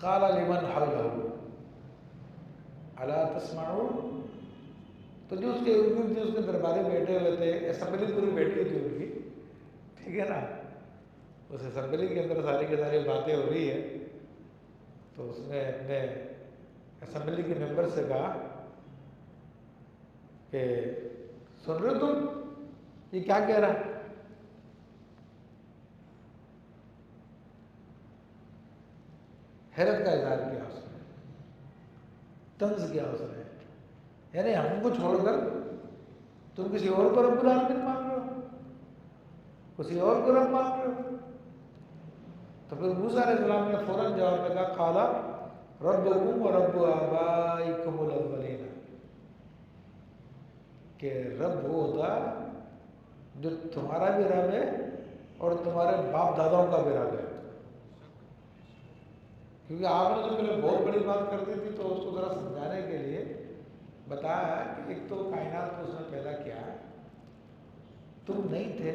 قال لمن حوله الا تسمعون، تو جو اس کے ارد گرد جو اس کے درباری بیٹھے ہوئے تھے، اسمبلی پوری بیٹھی ہوئی تھی ان کی، ٹھیک ہے نا، اس اسمبلی کے اندر ساری کی ساری باتیں ہو رہی ہے، تو اس نے اپنے اسمبلی کے ممبر سے کہا کہ سن رہے ہو تم یہ کیا کہہ رہا ہے؟ حیرت کا اظہار کیا اس نے، طنز کیا اس نے، یعنی ہم کو چھوڑ کر تم کسی اور کو رب العالمین مان رہے ہو، کسی اور کو رب مان رہے ہو؟ تو پھر موسیٰ علیہ السلام نے فوراً جواب میں کہا قال ربکم و رب آبائکم الاولین، کہ رب وہ ہوتا جو تمہارا بھی رب ہے اور تمہارے باپ داداؤں کا بھی رب ہے. کیونکہ آپ نے جو پہلے بہت بڑی بات کرتی تھی تو اس کو ذرا سمجھانے کے لیے بتایا کہ ایک تو کائنات کو اس نے پیدا کیا، تم نہیں تھے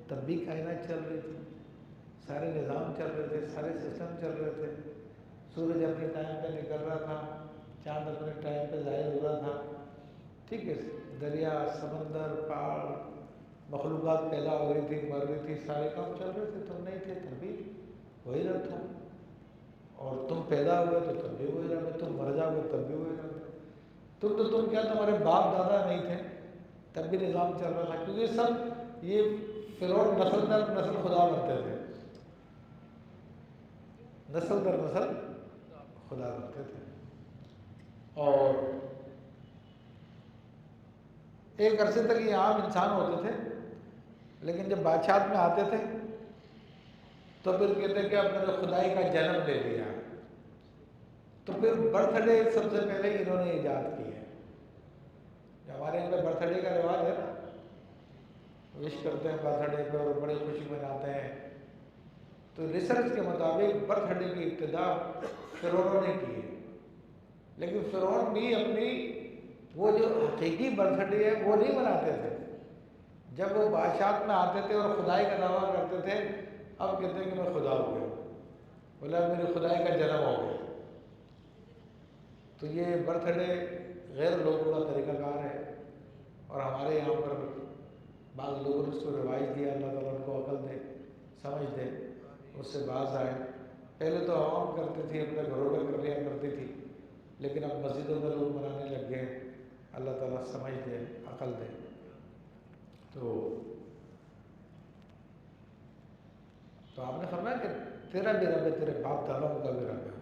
تب بھی کائنات چل رہی تھی، سارے نظام چل رہے تھے، سارے سسٹم چل رہے تھے، سورج اپنے ٹائم پہ نکل رہا تھا، چاند اپنے ٹائم پہ ظاہر ہو رہا تھا، ٹھیک ہے، دریا، سمندر، پہاڑ، مخلوقات پیدا ہو رہی تھی، مر رہی تھی، سارے کام چل رہے تھے، تم نہیں تھے تب بھی وہی رب تھا، اور تم پیدا ہوئے تو تب بھی وہی رب ہے، تم مر جاؤ گے تب بھی وہی رب ہے. تم کیا تمہارے باپ دادا نہیں تھے تب بھی نظام چل رہا تھا، کیونکہ سب یہ فرعون نسل در نسل خدا بنتے تھے، نسل در نسل خدا بنتے تھے. اور ایک عرصے تک یہ عام انسان ہوتے تھے، لیکن جب بادشاہت میں آتے تھے تو پھر کہتے کہ اب میں نے خدائی کا جنم لے لیا، تو پھر برتھ ڈے سب سے پہلے انہوں نے ایجاد کی ہے. ہمارے یہاں پہ برتھ ڈے کا رواج ہے نا، وش کرتے ہیں برتھ ڈے پہ اور بڑی خوشی مناتے ہیں. تو ریسرچ کے مطابق برتھ ڈے کی ابتدا فرعونوں نے کی ہے، لیکن فرعون بھی اپنی وہ جو حقیقی برتھ ڈے ہے وہ نہیں مناتے تھے. جب وہ بادشاہت میں آتے تھے اور خدائی کا دعویٰ کرتے تھے، اب کہتے ہیں کہ میں خدا ہو گیا، بولا میری خدائی کا جنم ہو گیا. تو یہ برتھ ڈے غیر لوگوں کا طریقہ کار ہے، اور ہمارے یہاں پر بعض لوگوں نے اس کو روایت دیا، اللہ تعالیٰ ان کو عقل دے، سمجھ دے، اس سے باز آئے. پہلے تو عوام کرتی تھی، اپنے گھروں میں کر لیا کرتی تھی، لیکن اب مسجدوں میں لوگ منانے لگ گئے. اللہ تعالیٰ سمجھ دے، عقل دے. تو آپ نے فرمایا کہ تیرا بھی رب ہے، تیرے باپ داداؤں کا بھی رب ہے.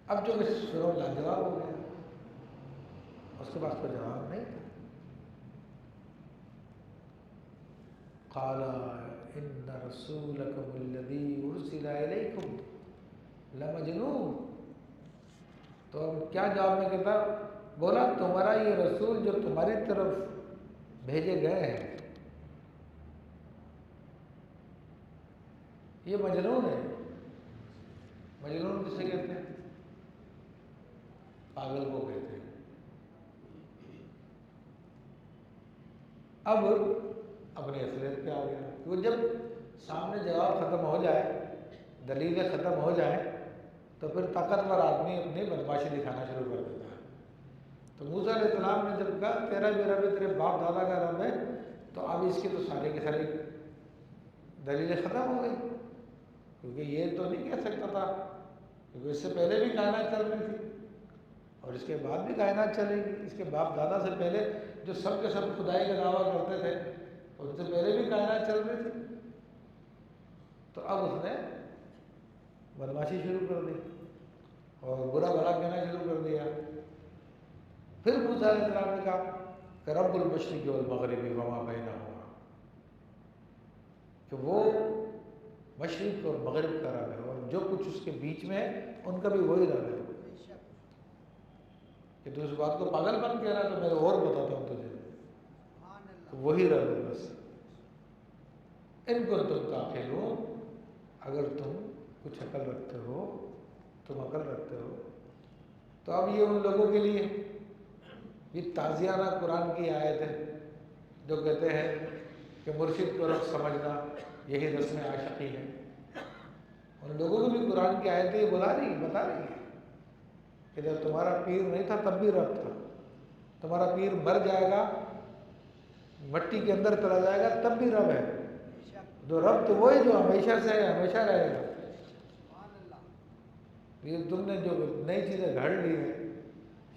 اب جو فرعون لاجواب ہو گیا، اس کے پاس کوئی جواب نہیں تھا. قال ان رسولکم الذی ارسل الیکم لمجنون. تو کیا جواب میں کہتا؟ بولا تمہارا یہ رسول جو تمہاری طرف بھیجے گئے ہیں یہ مجنون ہے. مجنون کسے کہتے ہیں؟ پاگل کو کہتے ہیں. اب اپنی اصلیت پہ آ گیا، کیونکہ جب سامنے جواب ختم ہو جائے، دلیلیں ختم ہو جائیں، تو پھر طاقتور آدمی اپنی بدماشی دکھانا شروع کر دیتا ہے. تو موسیٰ علیہ السلام نے جب کہا تیرا بھی رب ہے، تیرے باپ دادا کا رب ہے، تو اب اس کی تو سارے کی ساری دلیلیں ختم ہو گئی، کیونکہ یہ تو نہیں کہہ سکتا تھا، کیونکہ اس سے پہلے بھی کائنات چل رہی تھی اور اس کے بعد بھی کائنات چلے گی. اس کے باپ دادا سے پہلے جو سب کے سب خدائی کا دعویٰ کرتے تھے ان سے پہلے بھی کائنات چل رہی تھی. تو اب اس نے بدماشی شروع کر دی اور برا بھلا کہنا شروع کر دیا. پھر موسیٰ علیہ السلام نے کہا کہ رب المشرق والمغرب وما بینہما، کہ وہ مشرق اور مغرب کا رب ہے اور جو کچھ اس کے بیچ میں ہے ان کا بھی وہی رب ہے. کہ تو اس بات کو پاگل بن کہہ رہا ہے تو میں اور بتاتا ہوں تجھے، وہی رب ہے بس. ان کو تم تعقلون، اگر تم کچھ عقل رکھتے ہو، تم عقل رکھتے ہو. تو اب یہ ان لوگوں کے لیے یہ تعزیانہ قرآن کی آیت ہے جو کہتے ہیں کہ مرشد کو رب سمجھنا یہی رسم عاشقی ہے. ان لوگوں کو بھی قرآن کی آیتیں یہ بتا رہی ہے کہ جب تمہارا پیر نہیں تھا تب بھی رب تھا، تمہارا پیر مر جائے گا، مٹی کے اندر چلا جائے گا، تب بھی رب ہے۔ جو رب تو وہی جو ہمیشہ سے ہے، ہمیشہ رہے گا۔ یہ تم نے جو نئی چیزیں گھڑ لی ہیں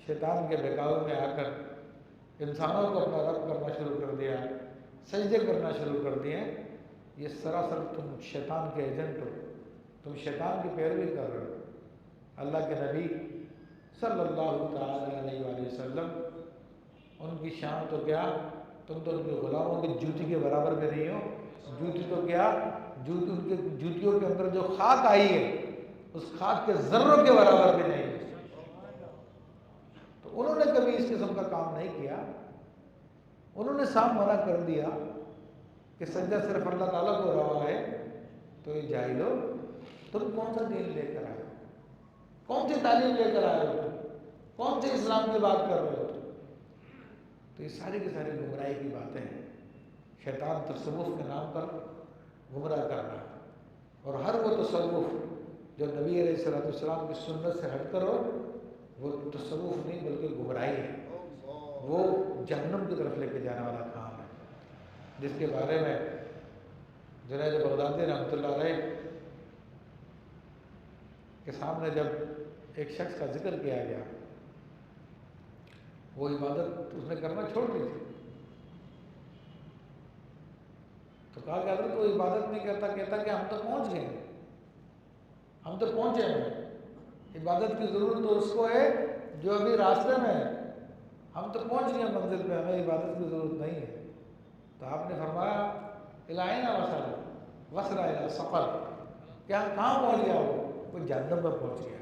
شیطان کے بہکاوے میں آ کر، انسانوں کو اپنا رب کرنا شروع کر دیا، سجدے کرنا شروع کر دیے، یہ سراسر تم شیطان کے ایجنٹ ہو، تم شیطان کی پیروی کر رہے ہو۔ اللہ کے نبی صلی اللہ تعالی علیہ وآلہ وسلم، ان کی شان تو کیا، تم تو ان کے غلاموں کی جوتی کے برابر میں نہیں ہو۔ جوتی تو کیا، ان کے جوتیوں کے اندر جو خاک آئی ہے اس خاک کے ذروں کے برابر بھی نہیں ہے۔ تو انہوں نے کبھی اس قسم کا کام نہیں کیا، انہوں نے صاف منع کر دیا کہ سجدہ صرف اللہ تعالیٰ کو روا ہے۔ تو یہ جاہلو، تم کون سا دین لے کر آئے ہو، کون سی تعلیم لے کر آئے ہو، کون سے اسلام کی بات کر رہے ہو؟ تو یہ ساری کی ساری گمراہی کی باتیں ہیں۔ شیطان تصوف کے نام پر گمراہ کر رہا ہے، اور ہر وہ تصوف جو نبی علیہ السلام کی سنت سے ہٹ کر ہو، وہ تصوف نہیں بلکہ گمراہی ہے، وہ جہنم کی طرف لے کے جانے والا کام ہے، جس کے بارے میں جنید بغدادی رحمۃ اللہ علیہ کے سامنے جب ایک شخص کا ذکر کیا گیا، وہ عبادت اس نے کرنا چھوڑ دی تھی، تو کہا کہ حضرت وہ عبادت نہیں کرتا، کہتا کہ ہم تو پہنچ گئے، ہم تو پہنچے ہیں، عبادت کی ضرورت تو اس کو ہے جو ابھی راستے میں ہے، ہم تو پہنچ گئے منزل پہ، ہمیں عبادت کی ضرورت نہیں ہے۔ تو آپ نے فرمایا الائنا وصل وصل الى سفر، کیا کہاں پہنچ گیا، وہ جہنم میں پہنچ گیا۔